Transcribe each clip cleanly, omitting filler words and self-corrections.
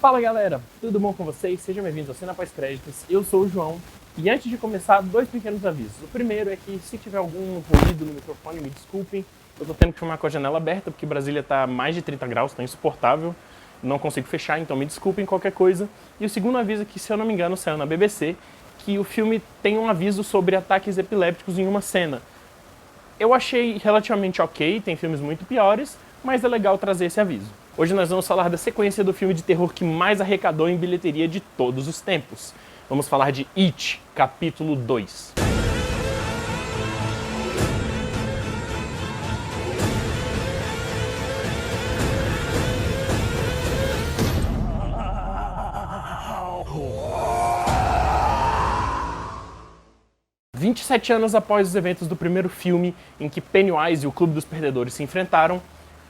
Fala galera, tudo bom com vocês? Sejam bem-vindos ao Cena Pós-Créditos, eu sou o João e antes de começar, dois pequenos avisos. O primeiro é que se tiver algum ruído no microfone, me desculpem, eu tô tendo que filmar com a janela aberta porque Brasília tá mais de 30 graus, tá insuportável, não consigo fechar, então me desculpem qualquer coisa. E o segundo aviso é que, se eu não me engano, saiu na BBC, que o filme tem um aviso sobre ataques epilépticos em uma cena. Eu achei relativamente ok, tem filmes muito piores, mas é legal trazer esse aviso. Hoje nós vamos falar da sequência do filme de terror que mais arrecadou em bilheteria de todos os tempos. Vamos falar de It, capítulo 2. – 27 anos após os eventos do primeiro filme, em que Pennywise e o Clube dos Perdedores se enfrentaram,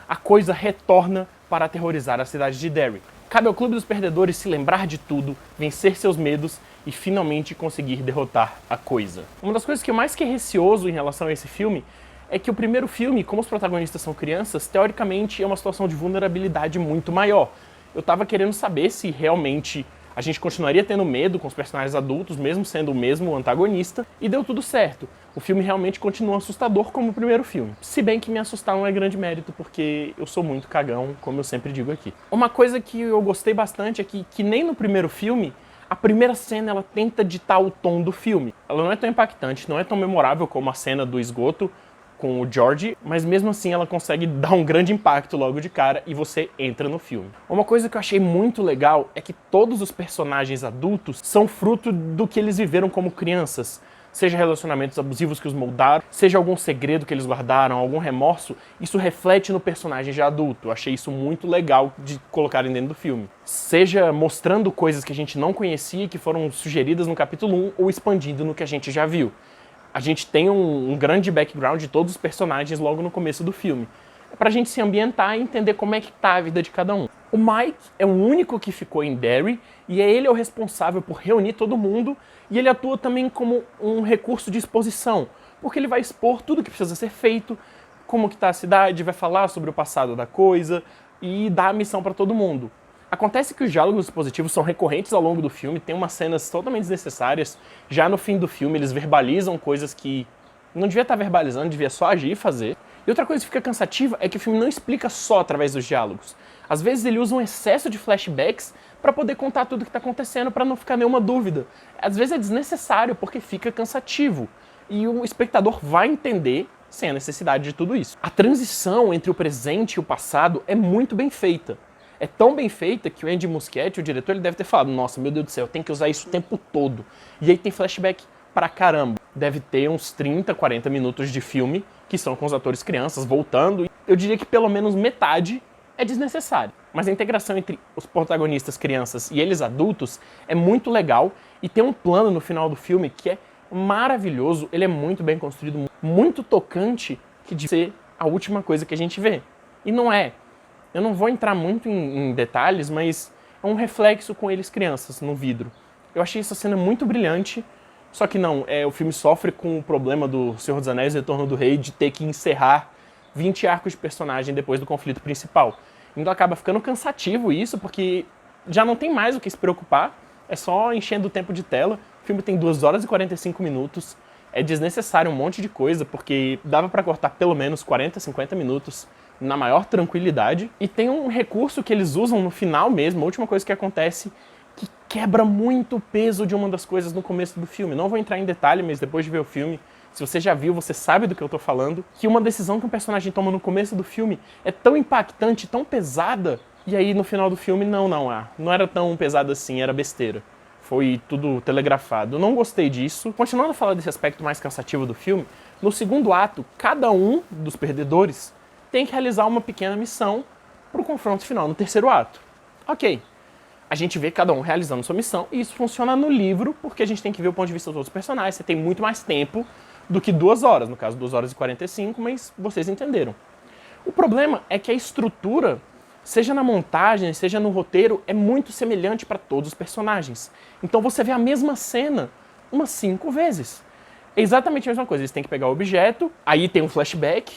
a coisa retorna para aterrorizar a cidade de Derry. Cabe ao Clube dos Perdedores se lembrar de tudo, vencer seus medos e finalmente conseguir derrotar a coisa. Uma das coisas que eu mais fiquei receoso em relação a esse filme é que o primeiro filme, como os protagonistas são crianças, teoricamente é uma situação de vulnerabilidade muito maior. Eu tava querendo saber se realmente a gente continuaria tendo medo com os personagens adultos, mesmo sendo o mesmo antagonista, e deu tudo certo. O filme realmente continua assustador como o primeiro filme. Se bem que me assustar não é grande mérito, porque eu sou muito cagão, como eu sempre digo aqui. Uma coisa que eu gostei bastante é que nem no primeiro filme, a primeira cena ela tenta ditar o tom do filme. Ela não é tão impactante, não é tão memorável como a cena do esgoto com o George, mas mesmo assim ela consegue dar um grande impacto logo de cara e você entra no filme. Uma coisa que eu achei muito legal é que todos os personagens adultos são fruto do que eles viveram como crianças. Seja relacionamentos abusivos que os moldaram, seja algum segredo que eles guardaram, algum remorso, isso reflete no personagem já adulto. Eu achei isso muito legal de colocarem dentro do filme. Seja mostrando coisas que a gente não conhecia e que foram sugeridas no capítulo 1 ou expandindo no que a gente já viu. A gente tem um grande background de todos os personagens logo no começo do filme. É pra gente se ambientar e entender como é que tá a vida de cada um. O Mike é o único que ficou em Derry e ele é o responsável por reunir todo mundo e ele atua também como um recurso de exposição, porque ele vai expor tudo que precisa ser feito, como que tá a cidade, vai falar sobre o passado da coisa e dar a missão pra todo mundo. Acontece que os diálogos expositivos são recorrentes ao longo do filme, tem umas cenas totalmente desnecessárias. Já no fim do filme eles verbalizam coisas que não devia estar verbalizando, devia só agir e fazer. E outra coisa que fica cansativa é que o filme não explica só através dos diálogos. Às vezes ele usa um excesso de flashbacks para poder contar tudo o que está acontecendo, para não ficar nenhuma dúvida. Às vezes é desnecessário porque fica cansativo. E o espectador vai entender sem a necessidade de tudo isso. A transição entre o presente e o passado é muito bem feita. É tão bem feita que o Andy Muschietti, o diretor, ele deve ter falado: nossa, meu Deus do céu, tem que usar isso o tempo todo. E aí tem flashback pra caramba. Deve ter uns 30, 40 minutos de filme que são com os atores crianças voltando. Eu diria que pelo menos metade é desnecessário. Mas a integração entre os protagonistas crianças e eles adultos é muito legal e tem um plano no final do filme que é maravilhoso, ele é muito bem construído, muito tocante, que de ser a última coisa que a gente vê. E não é. Eu não vou entrar muito em detalhes, mas é um reflexo com eles crianças no vidro. Eu achei essa cena muito brilhante, só que não, o filme sofre com o problema do Senhor dos Anéis, Retorno do Rei, de ter que encerrar 20 arcos de personagem depois do conflito principal. Então acaba ficando cansativo isso, porque já não tem mais o que se preocupar, é só enchendo o tempo de tela. O filme tem 2 horas e 45 minutos, é desnecessário um monte de coisa, porque dava pra cortar pelo menos 40, 50 minutos na maior tranquilidade. E tem um recurso que eles usam no final mesmo, a última coisa que acontece, que quebra muito o peso de uma das coisas no começo do filme. Não vou entrar em detalhe, mas depois de ver o filme, se você já viu, você sabe do que eu tô falando, que uma decisão que um personagem toma no começo do filme é tão impactante, tão pesada, e aí no final do filme, não era tão pesada assim, era besteira. Foi tudo telegrafado. Eu não gostei disso. Continuando a falar desse aspecto mais cansativo do filme, no segundo ato, cada um dos perdedores tem que realizar uma pequena missão para o confronto final no terceiro ato. Ok, a gente vê cada um realizando sua missão e isso funciona no livro porque a gente tem que ver o ponto de vista dos outros personagens. Você tem muito mais tempo do que 2 horas, no caso 2 horas e 45, mas vocês entenderam. O problema é que a estrutura, seja na montagem, seja no roteiro, é muito semelhante para todos os personagens. Então você vê a mesma cena umas 5 vezes. É exatamente a mesma coisa, eles têm que pegar o objeto, aí tem um flashback,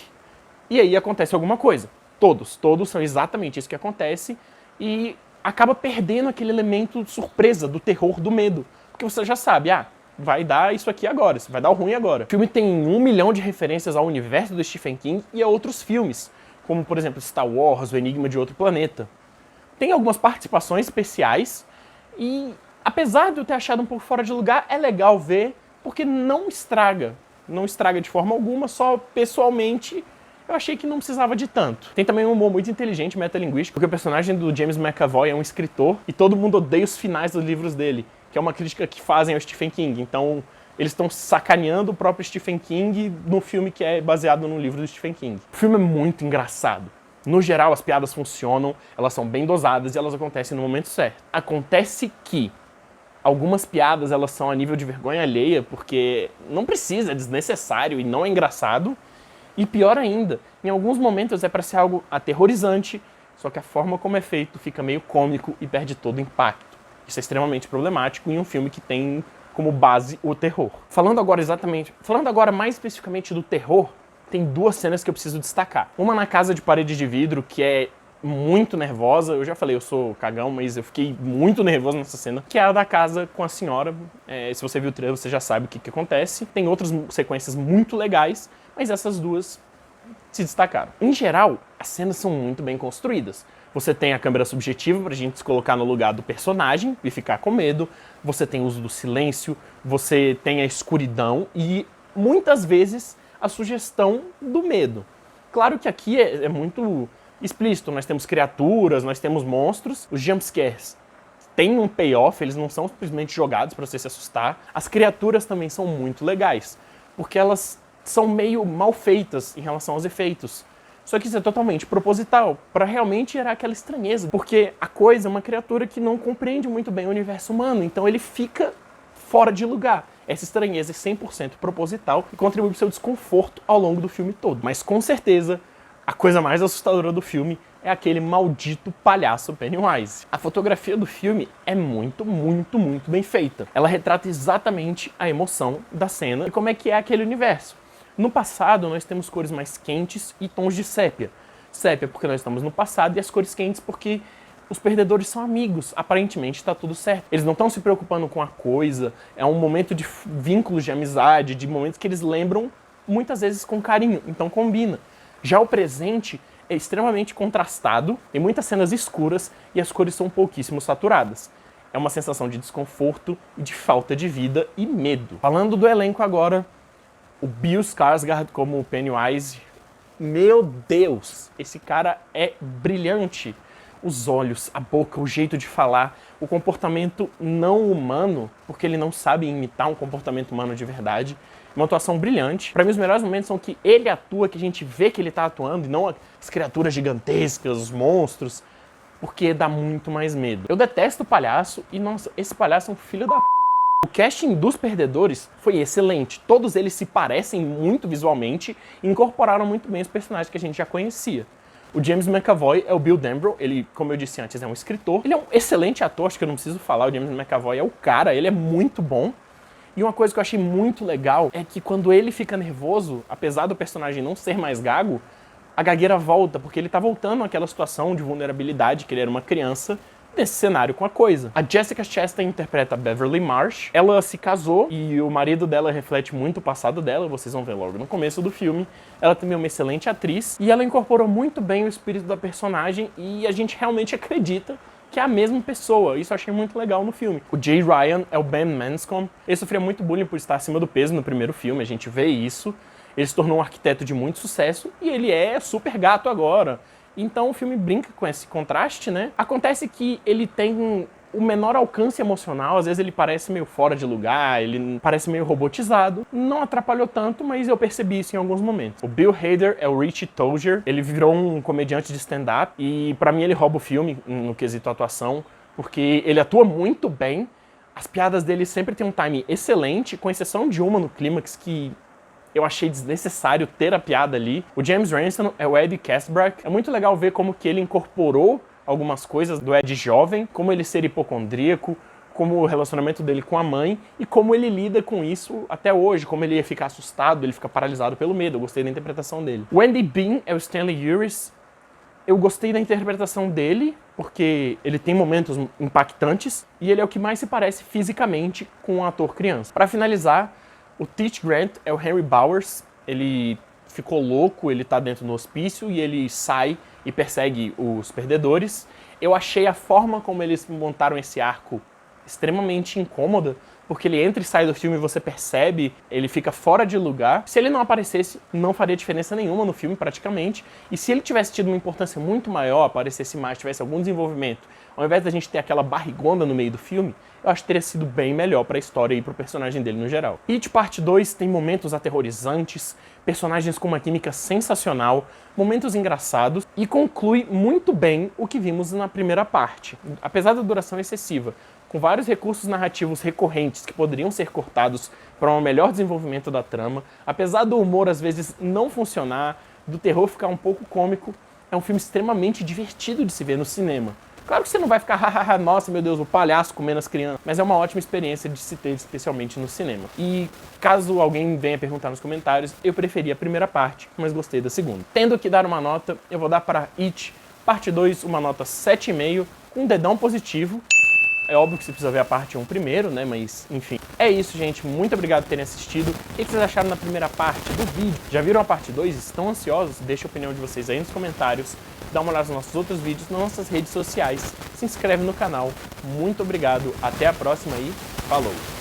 e aí acontece alguma coisa. Todos são exatamente isso que acontece, e acaba perdendo aquele elemento surpresa do terror, do medo. Porque você já sabe, vai dar isso aqui agora, isso vai dar o ruim agora. O filme tem 1 milhão de referências ao universo do Stephen King e a outros filmes, como, por exemplo, Star Wars, O Enigma de Outro Planeta. Tem algumas participações especiais e, apesar de eu ter achado um pouco fora de lugar, é legal ver, porque não estraga. Não estraga de forma alguma, só pessoalmente eu achei que não precisava de tanto. Tem também um humor muito inteligente, metalinguístico, porque o personagem do James McAvoy é um escritor e todo mundo odeia os finais dos livros dele, que é uma crítica que fazem ao Stephen King. Então, eles estão sacaneando o próprio Stephen King no filme que é baseado no livro do Stephen King. O filme é muito engraçado. No geral, as piadas funcionam, elas são bem dosadas e elas acontecem no momento certo. Acontece que algumas piadas elas são a nível de vergonha alheia, porque não precisa, é desnecessário e não é engraçado. E pior ainda, em alguns momentos é para ser algo aterrorizante, só que a forma como é feito fica meio cômico e perde todo o impacto. Isso é extremamente problemático em um filme que tem como base o terror. Falando agora mais especificamente do terror, tem 2 cenas que eu preciso destacar. Uma na casa de parede de vidro, que é muito nervosa. Eu já falei, eu sou cagão, mas eu fiquei muito nervoso nessa cena, que é a da casa com a senhora. Se você viu o trailer, você já sabe o que acontece. Tem outras sequências muito legais, mas essas 2 se destacaram. Em geral, as cenas são muito bem construídas. Você tem a câmera subjetiva pra gente se colocar no lugar do personagem e ficar com medo. Você tem o uso do silêncio, você tem a escuridão e, muitas vezes, a sugestão do medo. Claro que aqui é muito explícito. Nós temos criaturas, nós temos monstros. Os jumpscares têm um payoff, eles não são simplesmente jogados pra você se assustar. As criaturas também são muito legais, porque elas são meio mal feitas em relação aos efeitos. Só que isso é totalmente proposital, para realmente gerar aquela estranheza. Porque a coisa é uma criatura que não compreende muito bem o universo humano, então ele fica fora de lugar. Essa estranheza é 100% proposital e contribui para o seu desconforto ao longo do filme todo. Mas com certeza, a coisa mais assustadora do filme é aquele maldito palhaço Pennywise. A fotografia do filme é muito, muito, muito bem feita. Ela retrata exatamente a emoção da cena e como é que é aquele universo. No passado, nós temos cores mais quentes e tons de sépia. Sépia porque nós estamos no passado e as cores quentes porque os perdedores são amigos. Aparentemente está tudo certo. Eles não estão se preocupando com a coisa. É um momento de vínculos de amizade, de momentos que eles lembram muitas vezes com carinho. Então combina. Já o presente é extremamente contrastado, tem muitas cenas escuras e as cores são pouquíssimo saturadas. É uma sensação de desconforto e de falta de vida e medo. Falando do elenco agora, o Bill Skarsgård como Pennywise, meu Deus, esse cara é brilhante. Os olhos, a boca, o jeito de falar, o comportamento não humano, porque ele não sabe imitar um comportamento humano de verdade. Uma atuação brilhante. Pra mim, os melhores momentos são que ele atua, que a gente vê que ele tá atuando, e não as criaturas gigantescas, os monstros, porque dá muito mais medo. Eu detesto o palhaço, e nossa, esse palhaço é um filho da p***. O casting dos perdedores foi excelente. Todos eles se parecem muito visualmente e incorporaram muito bem os personagens que a gente já conhecia. O James McAvoy é o Bill Denbrough, ele, como eu disse antes, é um escritor. Ele é um excelente ator, acho que eu não preciso falar, o James McAvoy é o cara, ele é muito bom. E uma coisa que eu achei muito legal é que quando ele fica nervoso, apesar do personagem não ser mais gago, a gagueira volta, porque ele tá voltando àquela situação de vulnerabilidade, que ele era uma criança, nesse cenário com a coisa. A Jessica Chastain interpreta a Beverly Marsh. Ela se casou e o marido dela reflete muito o passado dela, vocês vão ver logo no começo do filme. Ela também é uma excelente atriz e ela incorporou muito bem o espírito da personagem e a gente realmente acredita que é a mesma pessoa. Isso eu achei muito legal no filme. O Jay Ryan é o Ben Manscombe. Ele sofria muito bullying por estar acima do peso no primeiro filme, a gente vê isso. Ele se tornou um arquiteto de muito sucesso e ele é super gato agora. Então o filme brinca com esse contraste, né? Acontece que ele tem o menor alcance emocional, às vezes ele parece meio fora de lugar, ele parece meio robotizado. Não atrapalhou tanto, mas eu percebi isso em alguns momentos. O Bill Hader é o Richie Tozier, ele virou um comediante de stand-up e pra mim ele rouba o filme no quesito atuação, porque ele atua muito bem, as piadas dele sempre tem um timing excelente, com exceção de uma no clímax que eu achei desnecessário ter a piada ali. O James Ransone é o Eddie Kaspbrak. É muito legal ver como que ele incorporou algumas coisas do Ed jovem, como ele ser hipocondríaco, como o relacionamento dele com a mãe e como ele lida com isso até hoje, como ele ia ficar assustado, ele fica paralisado pelo medo. Eu gostei da interpretação dele. O Andy Bean é o Stanley Uris. Eu gostei da interpretação dele, porque ele tem momentos impactantes e ele é o que mais se parece fisicamente com um ator criança. Para finalizar, o Teach Grant é o Henry Bowers. Ele ficou louco, ele tá dentro do hospício e ele sai e persegue os perdedores. Eu achei a forma como eles montaram esse arco extremamente incômoda, porque ele entra e sai do filme e você percebe, ele fica fora de lugar. Se ele não aparecesse, não faria diferença nenhuma no filme, praticamente. E se ele tivesse tido uma importância muito maior, aparecesse mais, tivesse algum desenvolvimento, ao invés da gente ter aquela barrigona no meio do filme, eu acho que teria sido bem melhor para a história e para o personagem dele no geral. It Parte 2 tem momentos aterrorizantes, personagens com uma química sensacional, momentos engraçados e conclui muito bem o que vimos na primeira parte. Apesar da duração excessiva, com vários recursos narrativos recorrentes que poderiam ser cortados para um melhor desenvolvimento da trama, apesar do humor às vezes não funcionar, do terror ficar um pouco cômico, é um filme extremamente divertido de se ver no cinema. Claro que você não vai ficar, hahaha, nossa, meu Deus, o palhaço comendo as crianças, mas é uma ótima experiência de se ter, especialmente no cinema. E caso alguém venha perguntar nos comentários, eu preferi a primeira parte, mas gostei da segunda. Tendo que dar uma nota, eu vou dar para It Parte 2 uma nota 7,5, com um dedão positivo. É óbvio que você precisa ver a parte 1 primeiro, né? Mas, enfim. É isso, gente. Muito obrigado por terem assistido. O que vocês acharam na primeira parte do vídeo? Já viram a parte 2? Estão ansiosos? Deixa a opinião de vocês aí nos comentários. Dá uma olhada nos nossos outros vídeos, nas nossas redes sociais. Se inscreve no canal. Muito obrigado. Até a próxima e falou!